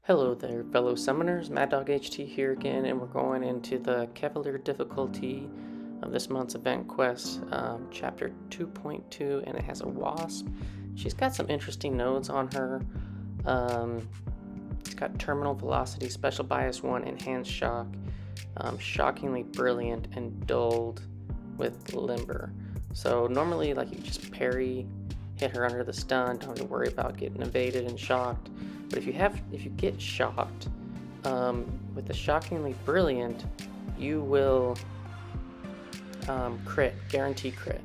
Hello there, fellow summoners. Mad Dog HT here again, and we're going into the Cavalier difficulty of this month's event quest, chapter 2.2, and it has a Wasp. She's got some interesting nodes on her. It's got Terminal Velocity, Special Bias 1, Enhanced Shock, Shockingly Brilliant, and Dulled with Limber. So normally, like, you just parry, hit her under the stun, don't have to worry about getting evaded and shocked. But if you get shocked with the Shockingly Brilliant, you will crit, guarantee crit.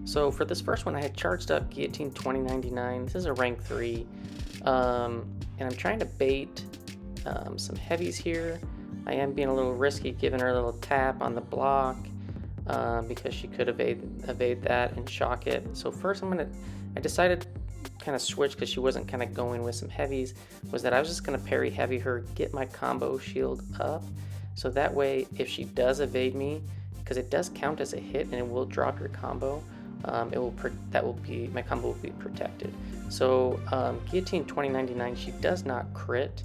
So for this first one, I had charged up Guillotine 2099. This is a rank 3, and I'm trying to bait some heavies here. I am being a little risky, giving her a little tap on the block because she could evade that and shock it. So first, I decided kind of switch because she wasn't kind of going with some heavies, was that I was just going to parry heavy her, get my combo shield up, so that way if she does evade me, because it does count as a hit and it will drop your combo, my combo will be protected. So Guillotine 2099, she does not crit,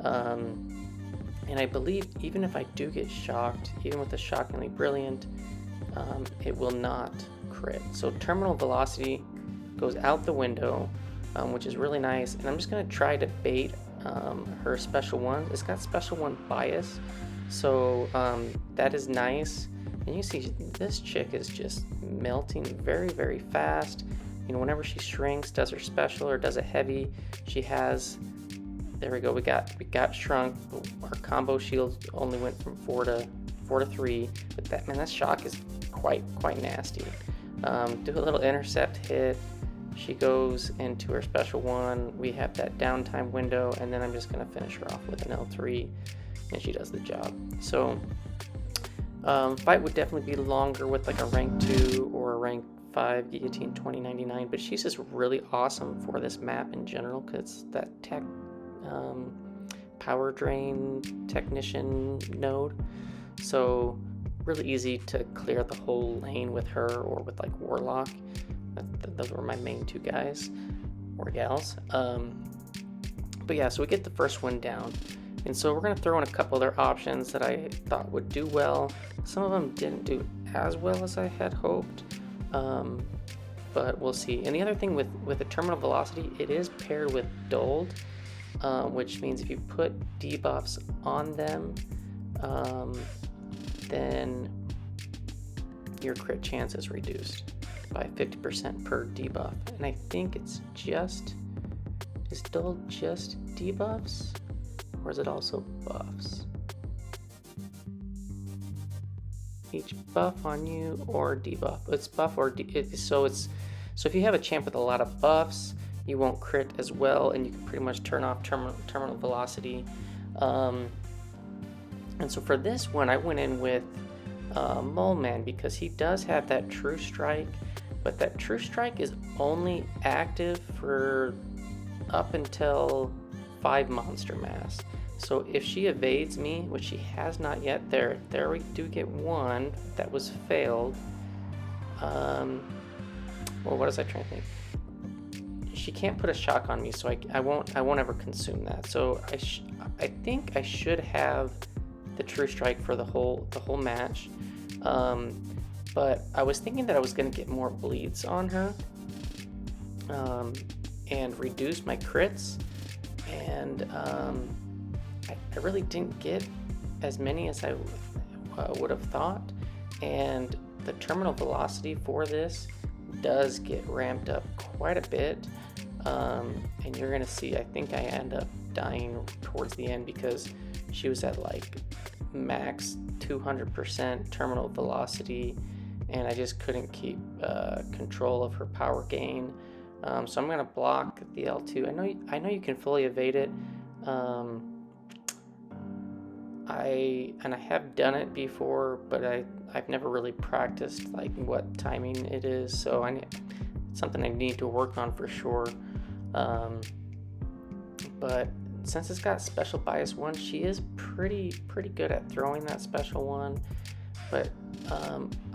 and I believe even if I do get shocked, even with the Shockingly Brilliant, it will not crit. So Terminal Velocity goes out the window, which is really nice, and I'm just going to try to bait her special one. It's got special one bias, so that is nice. And you see this chick is just melting very, very fast. You know, whenever she shrinks, does her special or does a heavy, she has, there we go, we got shrunk. Our combo shield only went from 4 to 3, but that shock is quite nasty. Do a little intercept hit, she goes into her special one, we have that downtime window, and then I'm just going to finish her off with an L3, and she does the job. So fight would definitely be longer with like a rank 2 or a rank 5 Guillotine 2099, but she's just really awesome for this map in general because that tech power drain technician node, so really easy to clear the whole lane with her or with like Warlock. Those were my main two guys or gals. But yeah, so we get the first one down, and so we're going to throw in a couple other options that I thought would do well. Some of them didn't do as well as I had hoped, but we'll see. And the other thing with the Terminal Velocity, it is paired with Dulled, which means if you put debuffs on them, then your crit chance is reduced by 50% per debuff. And I think it's is Dulled just debuffs, or is it also buffs? Each buff on you or debuff. It's buff or so if you have a champ with a lot of buffs, you won't crit as well, and you can pretty much turn off terminal velocity. And so for this one, I went in with Mole Man because he does have that True Strike, but that True Strike is only active for up until 5 monster mass. So if she evades me, which she has not yet, there we do get one that was failed. Well, what was I trying to think? She can't put a shock on me, so I won't ever consume that. So I think I should have the True Strike for the whole match. But I was thinking that I was going to get more bleeds on her and reduce my crits, and I really didn't get as many as I would have thought, and the Terminal Velocity for this does get ramped up quite a bit, and you're going to see, I think I end up dying towards the end because she was at like max 200% Terminal Velocity, and I just couldn't keep control of her power gain. So I'm going to block the L2. I know you can fully evade it. I have done it before, but I've never really practiced like what timing it is, so it's something I need to work on for sure. But since it's got Special Bias 1, she is pretty good at throwing that special one, but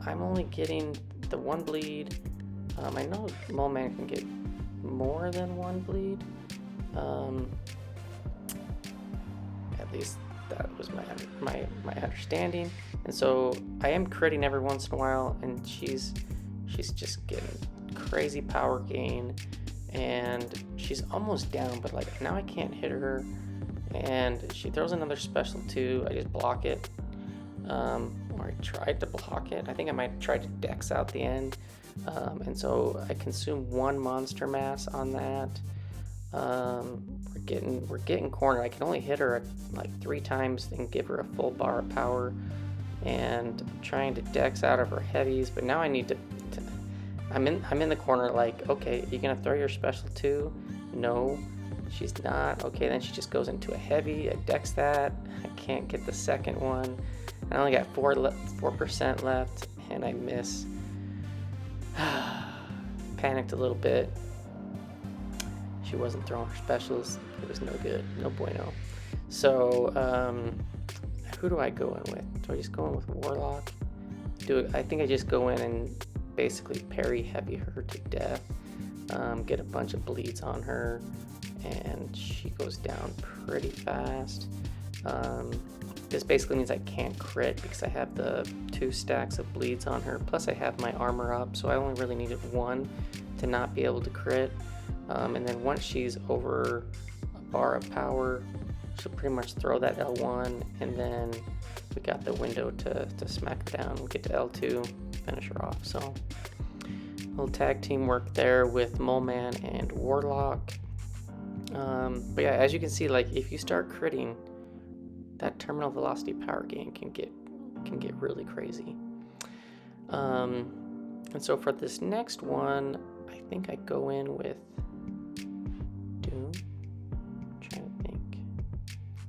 I'm only getting the 1 bleed. I know Mole Man can get more than 1 bleed, least that was my understanding. And so I am critting every once in a while, and she's just getting crazy power gain, and she's almost down, but like now I can't hit her, and she throws another special too. I just block it, or I tried to block it. I think I might try to dex out the end, and so I consume 1 monster mass on that. We're getting cornered. I can only hit her like 3 times and give her a full bar of power, and I'm trying to dex out of her heavies, but now I need to I'm in the corner like, okay, you gonna throw your special too? No, she's not. Okay, then she just goes into a heavy. I dex that. I can't get the second one. I only got 4% left, and I miss. Panicked a little bit. She wasn't throwing her specials. It was no good. No bueno. So, who do I go in with? Do I just go in with Warlock? I think I just go in and basically parry heavy her to death, get a bunch of bleeds on her, and she goes down pretty fast. This basically means I can't crit because I have the 2 stacks of bleeds on her, plus I have my armor up, so I only really needed 1 to not be able to crit. And then once she's over a bar of power, she'll pretty much throw that L1, and then we got the window to smack her down. We'll get to L2, finish her off. So little tag team work there with Mole Man and Warlock. But yeah, as you can see, like if you start critting, that terminal velocity power gain can get really crazy. And so for this next one, I think I go in with Doom. I'm trying to think.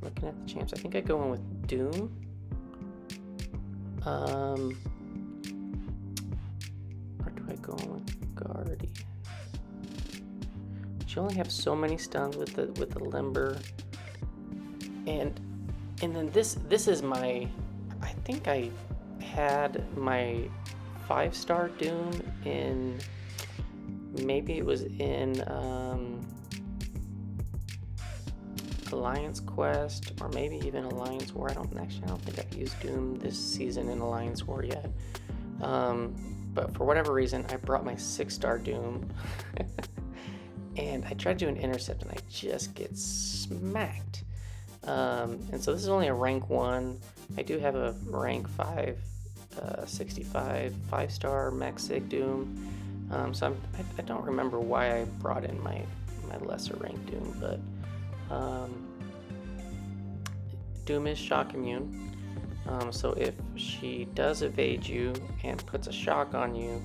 Looking at the champs, I think I go in with Doom. Or do I go in with Guardian? She only have so many stuns with the Limber, and then this is my. I think I had my 5-star Doom in. Maybe it was in Alliance Quest, or maybe even Alliance War. I don't think I've used Doom this season in Alliance War yet. But for whatever reason, I brought my 6-star Doom, and I tried to do an intercept, and I just get smacked. And so this is only a rank 1. I do have a rank 5, 65 5-star Mech Sig Doom. So I don't remember why I brought in my lesser rank Doom, but Doom is shock immune. So if she does evade you and puts a shock on you,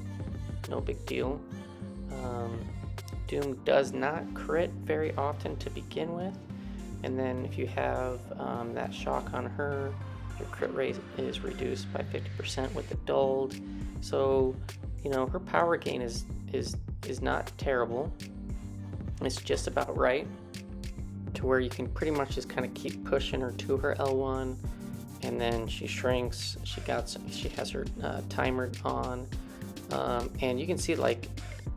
no big deal. Doom does not crit very often to begin with, and then if you have that shock on her, your crit rate is reduced by 50% with the dulled. So, you know, her power gain is not terrible. It's just about right to where you can pretty much just kind of keep pushing her to her L1, and then she shrinks. She has her timer on, and you can see like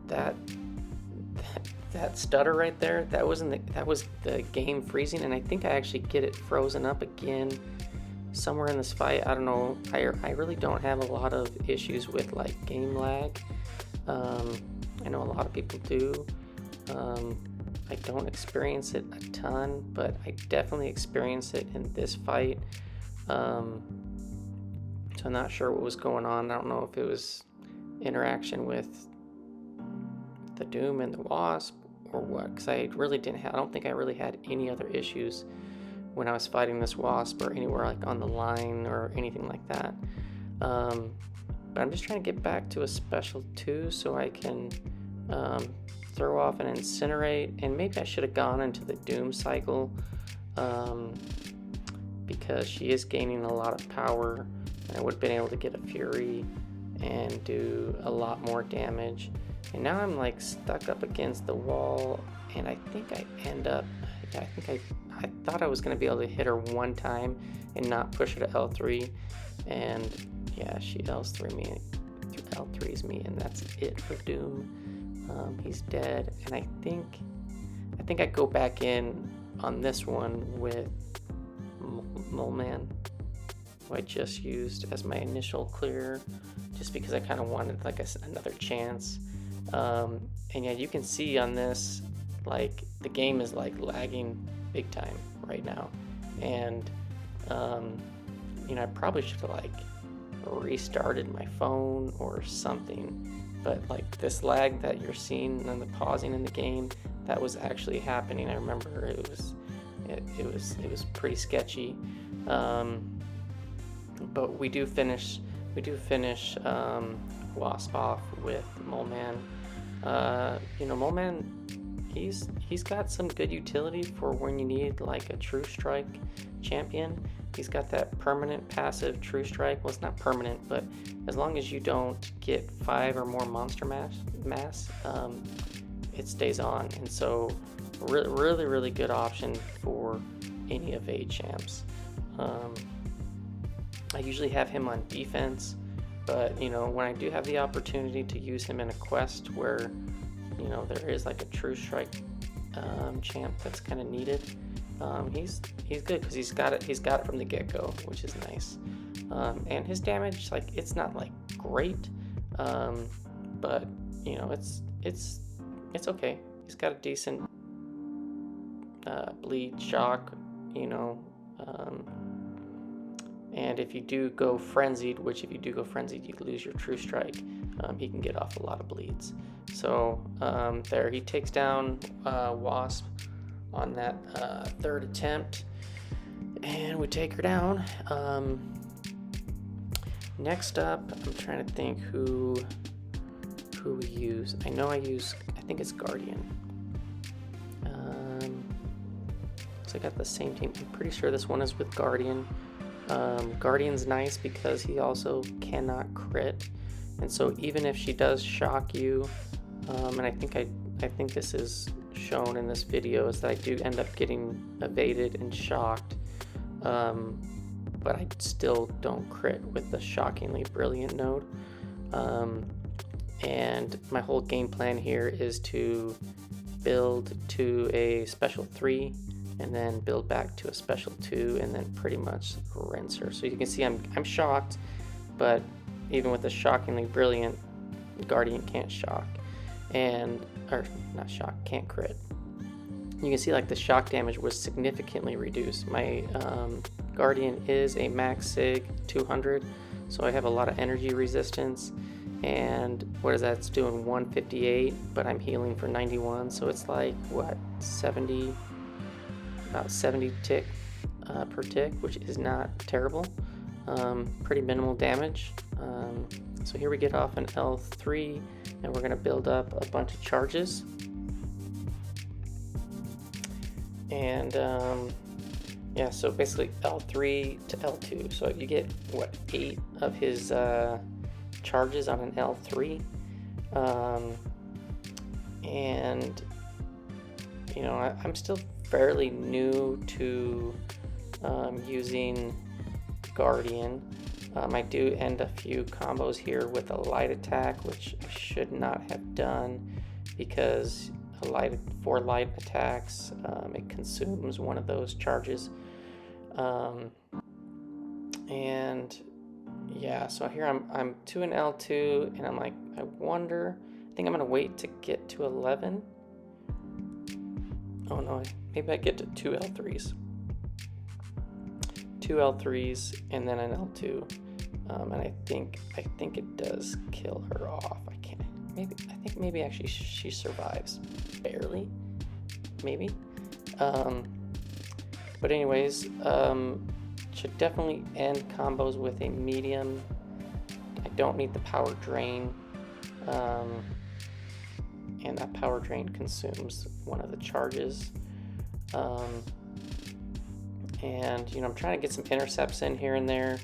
that stutter right there. That was the game freezing, and I think I actually get it frozen up again somewhere in this fight. I don't know. I really don't have a lot of issues with like game lag. I know a lot of people do. I don't experience it a ton, but I definitely experience it in this fight. So I'm not sure what was going on. I don't know if it was interaction with the Doom and the Wasp or what, because I don't think I really had any other issues when I was fighting this Wasp or anywhere like on the line or anything like that. But I'm just trying to get back to a special 2 so I can throw off an Incinerate, and maybe I should have gone into the Doom cycle because she is gaining a lot of power, and I would have been able to get a Fury and do a lot more damage. And now I'm like stuck up against the wall, and I think I thought I was going to be able to hit her one time and not push her to L3, and yeah, she L3s me, and that's it for Doom. He's dead, and I think I go back in on this one with Mole Man, who I just used as my initial clear, just because I kind of wanted like another chance. And yeah, you can see on this, like the game is like lagging big time right now, and you know, I probably should have like restarted my phone or something, but like this lag that you're seeing and the pausing in the game, that was actually happening. I remember it was pretty sketchy. But we do finish Wasp off with Mole Man. You know, Mole Man, he's got some good utility for when you need like a True Strike champion. He's got that permanent passive True Strike. Well, it's not permanent, but as long as you don't get 5 or more monster mass, it stays on. And so really good option for any of 8 champs. I usually have him on defense, but you know, when I do have the opportunity to use him in a quest where, you know, there is like a True Strike champ that's kind of needed, he's good because he's got it from the get-go, which is nice. And his damage, like, it's not like great, but you know, it's okay. He's got a decent bleed, shock, you know. And if you do go frenzied, which if you do go frenzied, you lose your True Strike, he can get off a lot of bleeds. So there, he takes down Wasp on that 3rd attempt, and we take her down. Next up, I'm trying to think who we use. I think it's Guardian. So I got the same team. I'm pretty sure this one is with Guardian. Guardian's nice because he also cannot crit, and so even if she does shock you, and I think this is shown in this video, is that I do end up getting evaded and shocked, but I still don't crit with the shockingly brilliant node. And my whole game plan here is to build to a special 3 and then build back to a special 2 and then pretty much rinse her. So you can see I'm shocked, but even with the shockingly brilliant, Guardian can't shock, can't crit. You can see like the shock damage was significantly reduced. My Guardian is a max sig 200, so I have a lot of energy resistance, and what is that? It's doing 158, but I'm healing for 91, so it's like what, 70, about 70 tick per tick, which is not terrible. Pretty minimal damage. So here we get off an L3, and we're going to build up a bunch of charges. And yeah, so basically L3 to L2. So you get, what, 8 of his charges on an L3. And, you know, I'm still fairly new to using Guardian. I do end a few combos here with a light attack, which I should not have done, because for light attacks, it consumes one of those charges. And yeah, so here I'm to an L2, and I'm like, I think I'm gonna wait to get to 11. Oh no, maybe I get to 2 L3s. 2 L3s and then an L2. And I think it does kill her off. I think maybe actually she survives. Barely. Maybe. But anyways, should definitely end combos with a medium. I don't need the power drain. And that power drain consumes one of the charges. And you know, I'm trying to get some intercepts in here and there.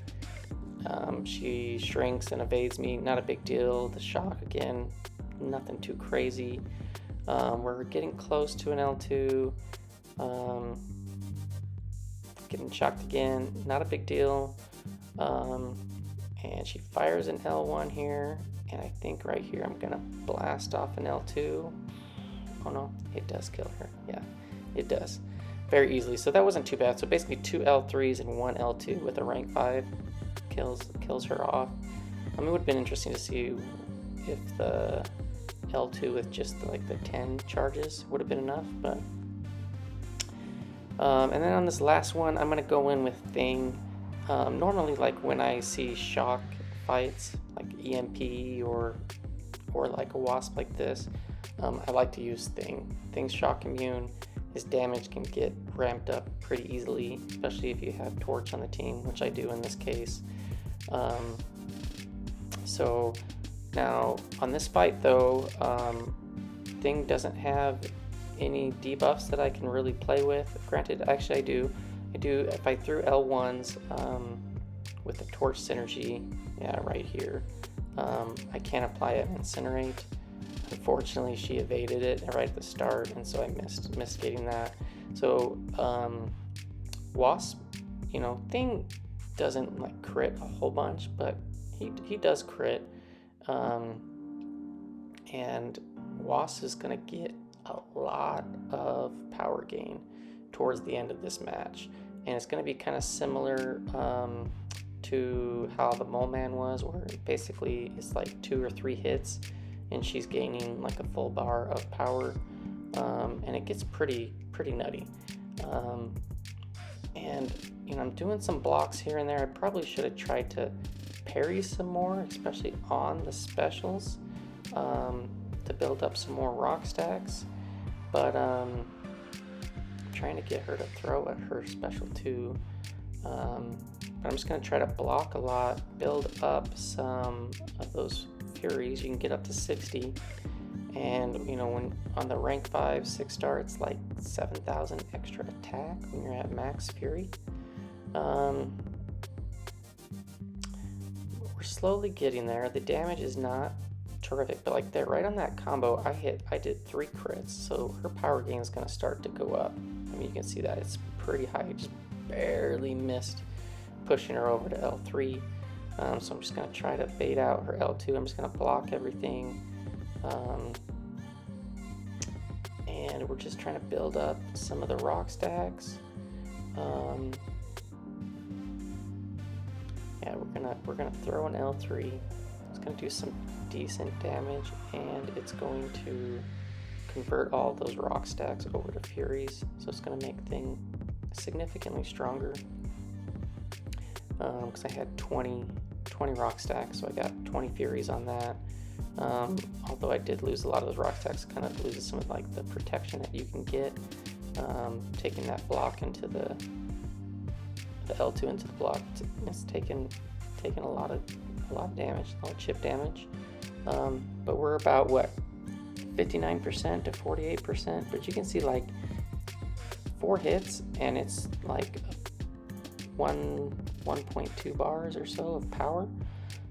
She shrinks and evades me, not a big deal. The shock, again, nothing too crazy. We're getting close to an L2. Getting shocked again, not a big deal. And she fires an L1 here, and I think right here I'm gonna blast off an L2. Oh no, it does kill her. Yeah, it does. very easily. So that wasn't too bad. So basically 2 L3s and 1 L2 with a rank 5 kills her off. It would have been interesting to see if the L2 with just like the 10 charges would have been enough, but and then on this last one, I'm gonna go in with Thing. Normally, like when I see shock fights, like EMP or like a Wasp like this, I like to use Thing. Thing's shock immune. His damage can get ramped up pretty easily, especially if you have Torch on the team, which I do in this case. So now on this fight though, Thing doesn't have any debuffs that I can really play with. Granted, actually I do. If I threw L1s with the Torch synergy, yeah, right here, I can't apply it and Incinerate. Unfortunately, she evaded it right at the start, and so I missed getting that. So Wasp, you know, Thing doesn't like crit a whole bunch, but he does crit, and Wasp is gonna get a lot of power gain towards the end of this match, and it's gonna be kind of similar to how the Mole Man was, where basically it's like 2 or 3 hits and she's gaining like a full bar of power, and it gets pretty nutty. And you know, I'm doing some blocks here and there. I probably should have tried to parry some more, especially on the specials, to build up some more rock stacks, but I'm trying to get her to throw at her special too. But I'm just going to try to block a lot, build up some of those Furies. You can get up to 60, and you know, when on the rank 5 6-star, it's like 7,000 extra attack when you're at max Fury. We're slowly getting there. The damage is not terrific, but like that, right on that combo, I did 3 crits, so her power gain is going to start to go up. I mean, you can see that it's pretty high. Just barely missed pushing her over to L3. So I'm just going to try to bait out her L2. I'm just going to block everything. And we're just trying to build up some of the rock stacks. Yeah, we're gonna throw an L3. It's gonna do some decent damage, and it's going to convert all those rock stacks over to Furies. So it's gonna make things significantly stronger. Because I had 20 rock stacks, so I got 20 Furies on that. Although I did lose a lot of those rock stacks, kind of loses some of like the protection that you can get, taking that block into the L2 into the block. It's taking a lot of damage, a lot of chip damage. But we're about what, 59% to 48%, but you can see like 4 hits and it's like 1.2 bars or so of power.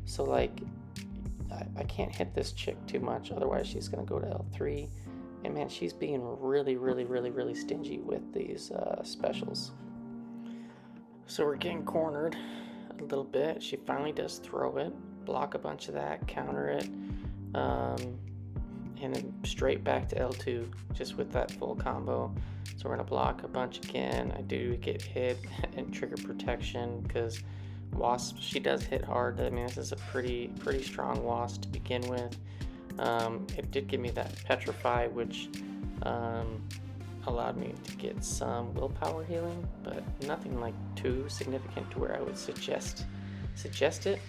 So like I can't hit this chick too much, otherwise she's gonna go to L3. And man, she's being really stingy with these specials. So we're getting cornered a little bit. She finally does throw it, block a bunch of that, counter it, and then straight back to L2 just with that full combo. So we're gonna block a bunch again. I do get hit and trigger protection because Wasp, she does hit hard. I mean, this is a pretty strong Wasp to begin with. It did give me that Petrify, which allowed me to get some willpower healing, but nothing like too significant to where I would suggest it.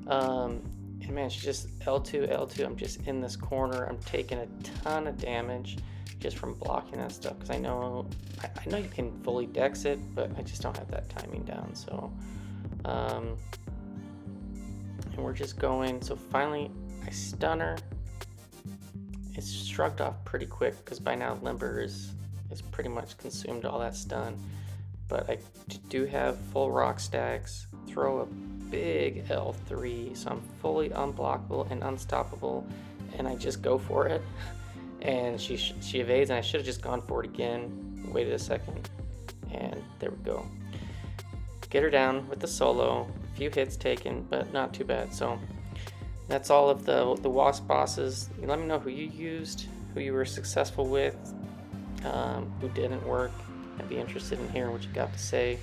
And man, she's just L2. I'm just in this corner. I'm taking a ton of damage just from blocking that stuff, because I know you can fully dex it, but I just don't have that timing down. So and we're just going. So finally I stun her. It's shrugged off pretty quick because by now Limber is pretty much consumed all that stun. But I do have full rock stacks, throw a big L3, so I'm fully unblockable and unstoppable, and I just go for it. And she evades, and I should have just gone for it again, waited a second, and there we go. Get her down with the solo, a few hits taken, but not too bad. So that's all of the Wasp bosses. Let me know who you used, who you were successful with, who didn't work, I'd be interested in hearing what you got to say.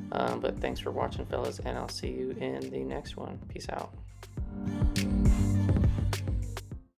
But thanks for watching, fellas, and I'll see you in the next one. Peace out.